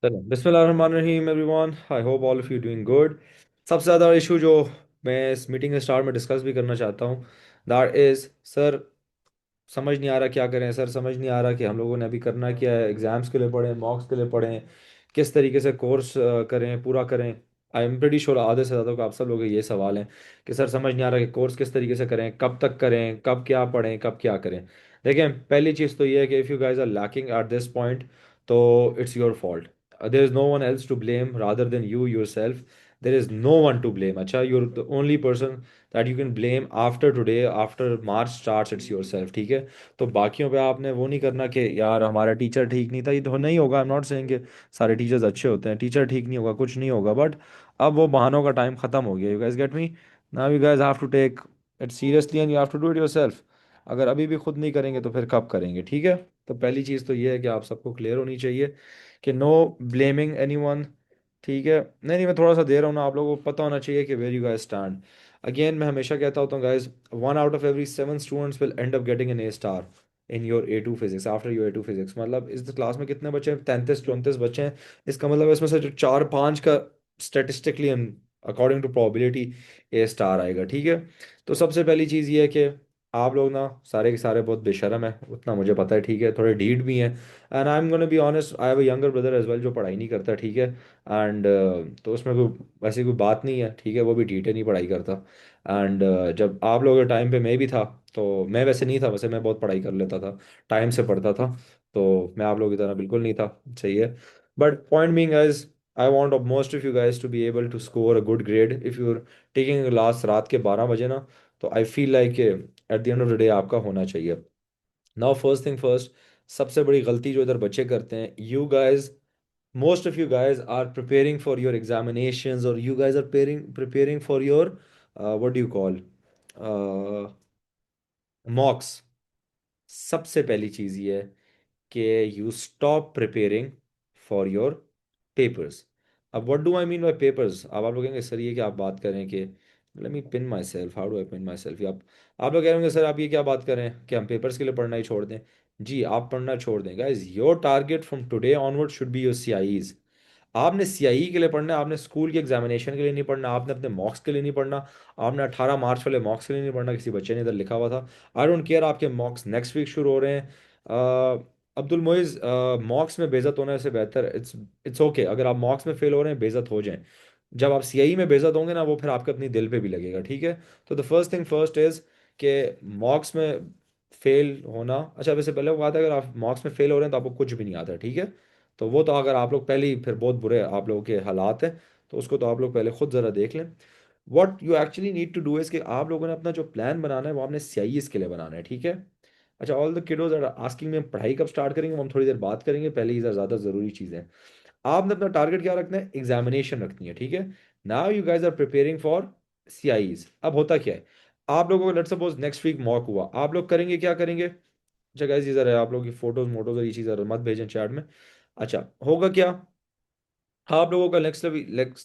चलो बिस्मिल्लाहिर्रहमानिर्रहीम everyone. I hope all of you doing good. सबसे ज़्यादा इशू जो मैं इस मीटिंग के स्टार्ट में डिस्कस भी करना चाहता हूँ, दैट इज़ सर, समझ नहीं आ रहा क्या करें सर। समझ नहीं आ रहा कि हम लोगों ने अभी करना क्या है। एग्जाम्स के लिए पढ़ें, मॉक्स के लिए पढ़ें, किस तरीके से कोर्स करें, पूरा करें। आई एम प्रेटी श्योर आधे से ज़्यादा का आप सब लोग के ये सवाल हैं कि सर समझ नहीं आ रहा कि कोर्स किस तरीके से करें, कब तक करें, कब क्या पढ़ें, कब क्या करें। देखें, पहली चीज़ तो ये है कि if you guys are lacking at this point, तो it's your fault. There is no one else to blame rather than you yourself. There is no one to blame. अच्छा, you're the only person that you can blame after today, after March starts, it's yourself. ठीक है। तो बाकियों पे आपने वो नहीं करना कि यार हमारा टीचर ठीक नहीं था। ये तो नहीं होगा। आई एम नॉट सेइंग कि सारे टीचर्स अच्छे होते हैं, टीचर ठीक नहीं होगा, कुछ नहीं होगा, बट अब वो बहानों का टाइम खत्म हो गया। You guys get me. Now you guys have to take it seriously and you have to do it yourself. अगर अभी भी खुद नहीं करेंगे तो फिर कब करेंगे? ठीक है। तो पहली चीज़ तो ये है कि आप सबको क्लियर होनी चाहिए कि नो ब्लेमिंग एनीवन। ठीक है। नहीं नहीं, मैं थोड़ा सा दे रहा हूँ ना, आप लोगों को पता होना चाहिए कि where you guys stand. Again मैं हमेशा कहता होता हूँ guys, 1 out of every 7 students will end up getting an A star in your A2 physics, after your A2 physics. मतलब इस क्लास में कितने बच्चे हैं? 33 34 बच्चे हैं। इसका मतलब इसमें से जो 4 5 का statistically according to probability A star आएगा। ठीक है। तो सबसे पहली चीज़ ये है कि आप लोग ना सारे के सारे बहुत बेशरम है, उतना मुझे पता है। ठीक है। थोड़े ढीठ भी हैं, and I am gonna be honest, I have a younger brother as well जो पढ़ाई नहीं करता। ठीक है। एंड तो उसमें कोई वैसी कोई बात नहीं है। ठीक है। वो भी ढीठ है, नहीं पढ़ाई करता। एंड जब आप लोगों के टाइम पे मैं भी था, तो मैं वैसे नहीं था, वैसे मैं बहुत पढ़ाई कर लेता था, टाइम से पढ़ता था। तो मैं आप लोगों की तरह बिल्कुल नहीं था। सही है। But point being is, I want most of you guys to be able to score a good grade if you are taking class रात के 12 बजे ना। तो I feel like at the end of the day आपका होना चाहिए। Now first thing first, सबसे बड़ी गलती जो इधर बच्चे करते हैं, you guys, most of you guys are preparing for your examinations, or you guys are preparing for your what do you call, uh, mocks। सबसे पहली चीज ये है कि you stop preparing for your papers. अब what do I mean by papers? अब आप लोग कहेंगे सर ये क्या आप बात कर रहे हैं कि let me pin my self, how do I pin my self. आप लोग कह रहे होंगे सर आप ये क्या बात कर रहे हैं कि हम पेपर्स के लिए पढ़ना ही छोड़ दें। जी, आप पढ़ना छोड़ दें guys. Your target from today onward should be your CIEs। आपने CIE के लिए पढ़ना है, आपने स्कूल के एग्जामिनेशन के लिए नहीं पढ़ना, आपने अपने मॉक्स के लिए नहीं पढ़ना, आपने 18 मार्च वाले मॉक्स के लिए नहीं पढ़ना। किसी बच्चे ने इधर लिखा हुआ था। आई डोंट केयर आपके मॉक्स नेक्स्ट वीक शुरू हो रहे हैं। अब्दुल मोइज, मॉक्स में बेइज्जत होने से बेहतर, इट्स ओके अगर आप मॉक्स में फेल हो रहे हैं, बेइज्जत हो जाएं। जब आप CIE में बेइज्जत होंगे ना, वो फिर आपके अपनी दिल पे भी लगेगा। ठीक है। तो the first thing first is कि मॉक्स में फेल होना, अच्छा वैसे पहले वो बात है, अगर आप मॉक्स में फेल हो रहे हैं तो आपको कुछ भी नहीं आता है। ठीक है। तो वो तो अगर आप लोग पहले ही, फिर बहुत बुरे आप लोगों के हालात हैं, तो उसको तो आप लोग पहले खुद ज़रा देख लें। What you actually need to do is कि आप लोगों ने अपना जो प्लान बनाना है वो आपने CIE के लिए बनाना है। ठीक है। अच्छा, ऑल द किडोज आर आस्किंग में पढ़ाई कब स्टार्ट करेंगे, वो हम थोड़ी देर बात करेंगे। पहले ये ज़्यादा ज़रूरी चीज़ें हैं। आपने अपना टारगेट क्या रखना है? एग्जामिनेशन रखनी है। ठीक है। Now you guys are preparing for CIEs। अब होता क्या है, आप लोगों को let's suppose next week mock हुआ, आप लोग करेंगे क्या करेंगे? अच्छा गाइज, ये ज़रा आप लोग की फोटोज मोटोज और ये चीज़ मत भेजें चैट में। अच्छा, होगा क्या, आप लोगों का next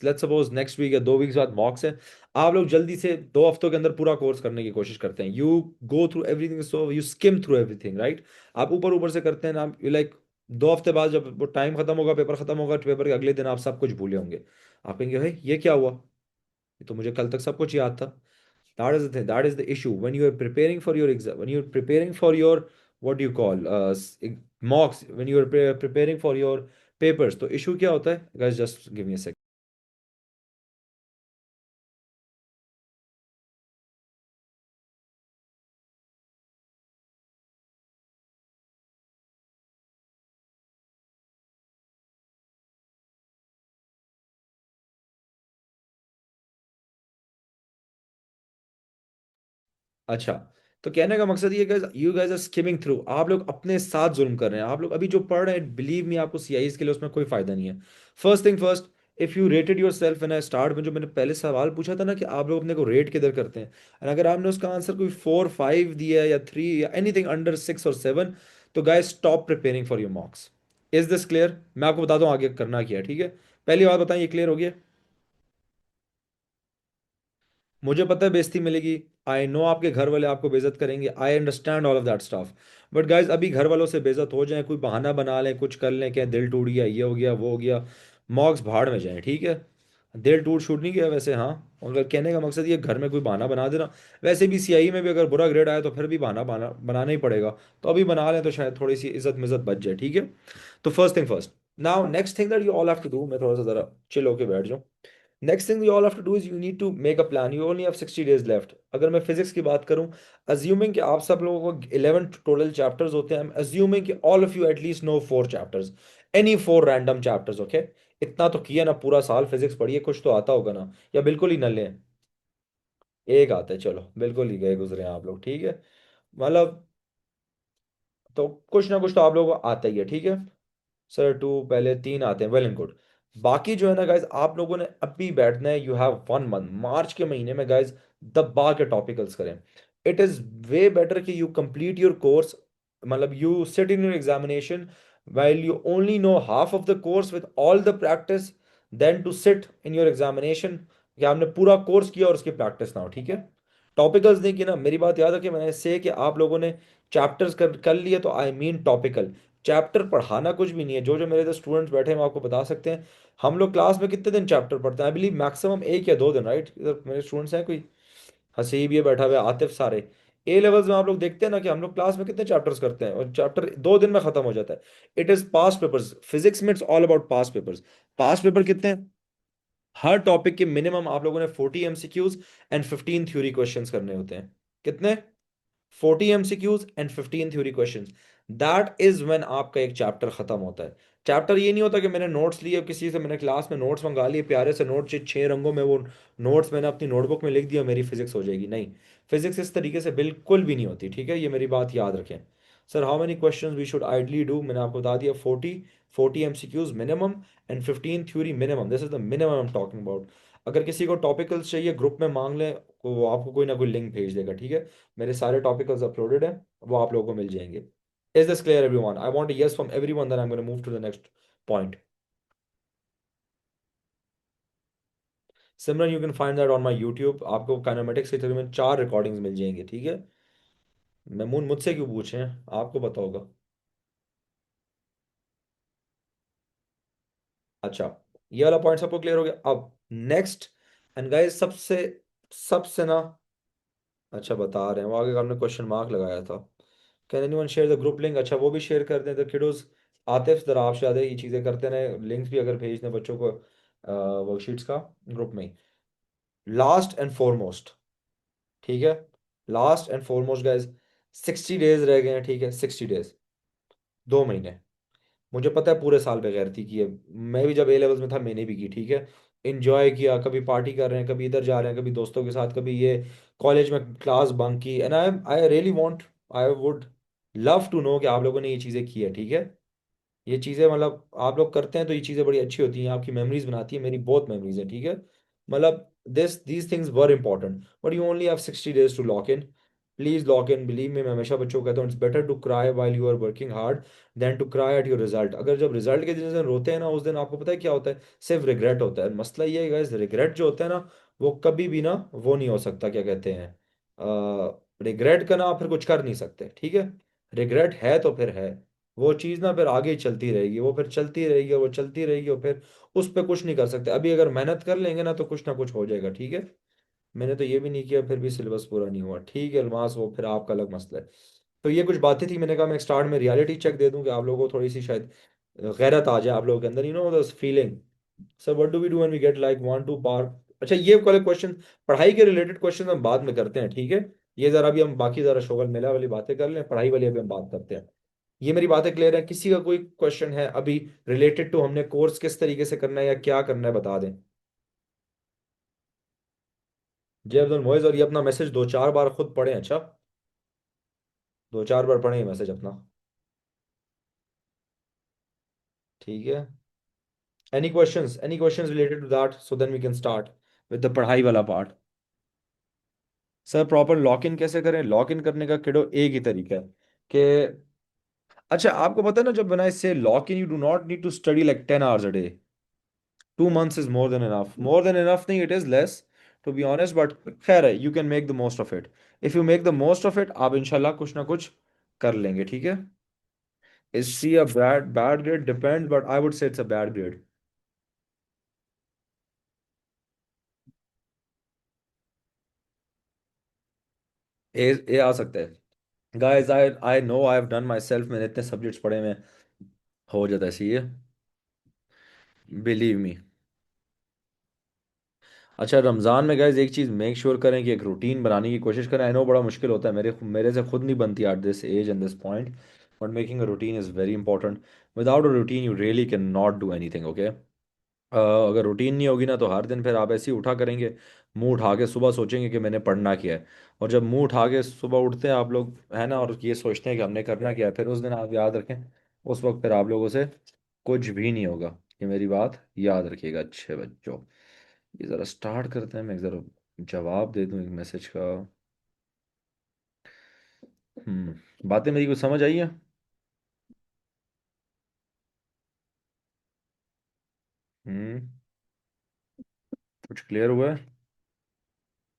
let's suppose next week या 2 वीक्स बाद मॉक्स है। आप लोग जल्दी से 2 हफ्तों के अंदर पूरा कोर्स करने की कोशिश करते हैं। You go through everything, so you skim through everything, right. आप ऊपर ऊपर से करते हैं ना, यू लाइक 2 हफ्ते बाद जब वो टाइम खत्म होगा, पेपर खत्म होगा, पेपर के अगले दिन आप सब कुछ भूले होंगे। आप कहेंगे भाई ये क्या हुआ, ये तो मुझे कल तक सब कुछ याद था। That is the thing. That is the issue. When you are preparing for your exam, when you are preparing for your what do you call mocks, when you are preparing for your papers, तो issue क्या होता है? Guys, just give me a second. अच्छा, तो कहने का मकसद ये है, you guys are skimming through. आप लोग अपने साथ जुल्म कर रहे हैं। आप लोग अभी जो पढ़ रहे हैं, बिलीव मी, आपको CIs के लिए उसमें कोई फायदा नहीं है। First thing first, if you rated your self in start में, जो मैंने पहले सवाल पूछा था ना कि आप लोग अपने को रेट किधर करते हैं, और अगर आपने उसका आंसर कोई 4 5 दिया है या 3 या एनीथिंग अंडर 6 और 7, तो guys stop preparing for your मॉक्स। Is this clear? मैं आपको बता दूं आगे करना क्या है। ठीक है। पहली बात बताएं, ये क्लियर हो गया? मुझे पता है बेइज्जती मिलेगी, आई नो आपके घर वाले आपको बेइज्जत करेंगे, I understand all of that stuff. But guys अभी घर वालों से बेइज्जत हो जाए, कोई बहाना बना लें, कुछ कर लें, क्या दिल टूट गया, ये हो गया, वो हो गया, मॉक्स भाड़ में जाए, ठीक है। दिल टूट शूट नहीं गया वैसे, हाँ। अगर कहने का मकसद ये घर में कोई बहाना बना देना। वैसे भी सीआई में भी अगर बुरा ग्रेड आया तो फिर भी बहाना बनाना ही पड़ेगा। तो अभी बना लें तो शायद थोड़ी सी इज्जत मिज़्ज़त बच जाए, ठीक है। तो first thing first. Now next thing that you all have to do, मैं थोड़ा सा जरा चिल होके बैठ जाऊं। Next thing you all have to do is you need to make a plan, you only have 60 days left. अगर मैं physics की बात करूं, अज्यूमिंग कि आप सब लोगों को 11 टोटल चैप्टर्स होते हैं, अज्यूमिंग कि all of you at least know 4 chapters, any 4 random chapters, okay. इतना तो किया ना, पूरा साल फिजिक्स पढ़िए, कुछ तो आता होगा ना, या बिल्कुल ही नल्ले हैं। एक आता है, चलो बिल्कुल ही गए गुजरे हैं आप लोग, ठीक है। मतलब तो कुछ ना कुछ तो आप लोगों को आता ही है, ठीक है। सर टू पहले 3 आते हैं, वेल एंड गुड। बाकी जो है ना गाइज, आप लोगों ने अभी बैठना है, यू हैव 1 मंथ, मार्च के महीने में गाइज दबा के टॉपिकल्स करें। इट इज वे बेटर कि यू कंप्लीट योर कोर्स, मतलब you sit in your examination while you only know half of the course with all the practice, then to sit in your examination कि आपने पूरा course किया और उसकी practice ना हो, ठीक है। टॉपिकल्स नहीं की ना, मेरी बात याद है कि मैंने से कि आप लोगों ने चैप्टर्स कर लिए, तो आई मीन टॉपिकल। चैप्टर पढ़ाना कुछ भी नहीं है, जो जो मेरे इधर स्टूडेंट्स बैठे हैं वो आपको बता सकते हैं। हम लोग क्लास में कितने दिन चैप्टर पढ़ते हैं, आई बिलीव मैक्सिमम 1 या 2 दिन, राइट। इधर मेरे स्टूडेंट्स हैं, कोई हसीब ये बैठा हुआ है, आतिफ, सारे ए लेवल्स में आप लोग देखते हैं ना कि हम लोग क्लास में कितने चैप्टर्स करते हैं, और चैप्टर 2 दिन में खत्म हो जाता है। It is past papers, physics में it's all about past papers. Past paper कितने हैं? हर टॉपिक के मिनिमम आप लोगों ने 40 एमसीक्यूज एंड 15 थ्योरी क्वेश्चंस करने होते हैं। कितने? 40 MCQs and 15 theory questions. That is when आपका एक चैप्टर खत्म होता है। चैप्टर ये नहीं होता कि मैंने नोट्स लिए किसी से, मैंने क्लास में नोट्स मंगा लिए, प्यारे से नोट्स 6 रंगों में, वो नोट्स मैंने अपनी नोटबुक में लिख दिया, मेरी फिजिक्स हो जाएगी, नहीं। फिजिक्स इस तरीके से बिल्कुल भी नहीं होती, ठीक है, ये मेरी बात याद रखें। Sir how many questions we should ideally do, मैंने आपको बता दिया 40 MCQs minimum and 15 theory minimum, this is the minimum I am talking about. अगर किसी को टॉपिकल्स चाहिए ग्रुप में मांग लें, तो वो आपको कोई ना कोई लिंक भेज देगा, ठीक है। मेरे सारे टॉपिकल्स अपलोडेड हैं, वो आप लोगों को मिल जाएंगे। Is this clear everyone? I want a yes from everyone, then I am gonna move to the next point. Simran, you can find that on my YouTube, आपको काइनेमेटिक्स के तकरीबन 4 रिकॉर्डिंग्स मिल जाएंगी, ठीक है। मैमून मुझसे क्यों पूछे हैं, आपको पता होगा। अच्छा, ये वाला पॉइंट सबको क्लियर हो गया। अब नेक्स्ट, एंड गाइस सबसे सबसे ना, अच्छा बता रहे हैं, वो आगे का हमने क्वेश्चन मार्क लगाया था। Can anyone share the group link, अच्छा वो भी शेयर कर दें द किडोज। आतिफ जरा आप शायद ये चीज़ें करते रहे, लिंक्स भी अगर भेज दें बच्चों को वर्कशीट्स का ग्रुप में। लास्ट एंड फॉरमोस्ट, ठीक है, last and foremost guys, 60 days रह गए हैं, ठीक है, 60 डेज, 2 महीने। मुझे पता है पूरे साल बेगैरती की है, मैं भी जब ए लेवल्स में था मैंने भी की, ठीक है। इंजॉय किया, कभी पार्टी कर रहे हैं, कभी इधर जा रहे हैं, कभी दोस्तों के साथ, कभी ये कॉलेज में क्लास बंक की, and I really want, I would love to know कि आप लोगों ने ये चीज़ें की है, ठीक है। ये चीज़ें मतलब आप लोग करते हैं तो ये चीज़ें बड़ी अच्छी होती हैं, आपकी मेमोरीज बनाती है, मेरी बहुत मेमोरीज है, ठीक है। मतलब these things were important, but you only have 60 days to lock in. Please lock in, believe me, मैं हमेशा बच्चों को कहता हूँ, it's better to cry while you are working hard than to cry at your result. अगर जब result के जिस दिन रोते हैं ना, उस दिन आपको पता है क्या होता है, सिर्फ रिग्रेट होता है। मसला ये है गाइस, रिग्रेट जो होता है ना, वो कभी भी ना वो नहीं हो सकता, क्या कहते हैं, रिग्रेट का ना आप फिर कुछ कर नहीं सकते, ठीक है। रिग्रेट है तो फिर है, वो चीज़ ना फिर आगे ही चलती रहेगी, वो फिर चलती रहेगी, वो चलती रहेगी, और फिर उस पर कुछ नहीं कर सकते। अभी अगर मेहनत कर लेंगे ना कुछ हो जाएगा, ठीक है। मैंने तो ये भी नहीं किया, फिर भी सिलेबस पूरा नहीं हुआ, ठीक है अल्मास, वो फिर आपका अलग मसला है। तो ये कुछ बातें थी, मैंने कहा मैं स्टार्ट में रियलिटी चेक दे दूं कि आप लोगों को थोड़ी सी शायद गैरत आ जाए आप लोगों के अंदर, you know the feeling. Sir what do we do when we get like 1 2 पार। अच्छा ये वाले क्वेश्चन, पढ़ाई के रिलेटेड क्वेश्चन हम बाद में करते हैं, ठीक है। ये जरा अभी हम बाकी जरा शोगल मेला वाली बातें कर लें, पढ़ाई वाली अभी हम बात करते हैं। ये मेरी बातें क्लियर है? किसी का कोई क्वेश्चन है अभी रिलेटेड टू हमने कोर्स किस तरीके से करना है या क्या करना है, बता दें। जय अब्दुल मोइज, और ये अपना मैसेज 2 4 बार खुद पढ़ें, अच्छा 2 4 बार पढ़ें ये मैसेज अपना, ठीक है। Any questions related to that, so then we can start with the पढ़ाई वाला part. Sir proper lock in कैसे करें? लॉक इन करने का किडो एक ही तरीका है कि, अच्छा आपको पता है ना, जब बनाए से lock in, you do not need to study like 10 hours a day. 2 months is more than enough, more than enough नहीं, it is less. To be honest, but खैर है, you can make the most of it. If you make the most of it, आप इंशाल्लाह कुछ ना कुछ कर लेंगे, ठीक है। Is C a bad grade? Depend, but I would say it's a bad grade. A आ सकता है। Guys, I I know, I have done myself, मैंने इतने सब्जेक्ट्स पढ़े में, हो जाता है सही है, बिलीव मी। अच्छा, रमज़ान में गाइस एक चीज़ मेक श्योर करें कि एक रूटीन बनाने की कोशिश करें। आई नो बड़ा मुश्किल होता है, मेरे से खुद नहीं बनती at this age and this point, but making a routine is very important. Without a routine you really can not do anything, okay. अगर रूटीन नहीं होगी ना, तो हर दिन फिर आप ऐसे ही उठा करेंगे, मुंह उठा के सुबह सोचेंगे कि मैंने पढ़ना क्या है। और जब मुंह उठा के सुबह उठते हैं आप लोग, है ना, और ये सोचते हैं कि हमने करना क्या है, फिर उस दिन आप याद रखें, उस वक्त फिर आप लोगों से कुछ भी नहीं होगा। ये मेरी बात याद रखिएगा अच्छे बच्चों। ये ज़रा स्टार्ट करते हैं, मैं ज़रा जवाब दे दूँ एक मैसेज का। बातें मेरी कुछ समझ आई है? हम्म। कुछ क्लियर हुआ है?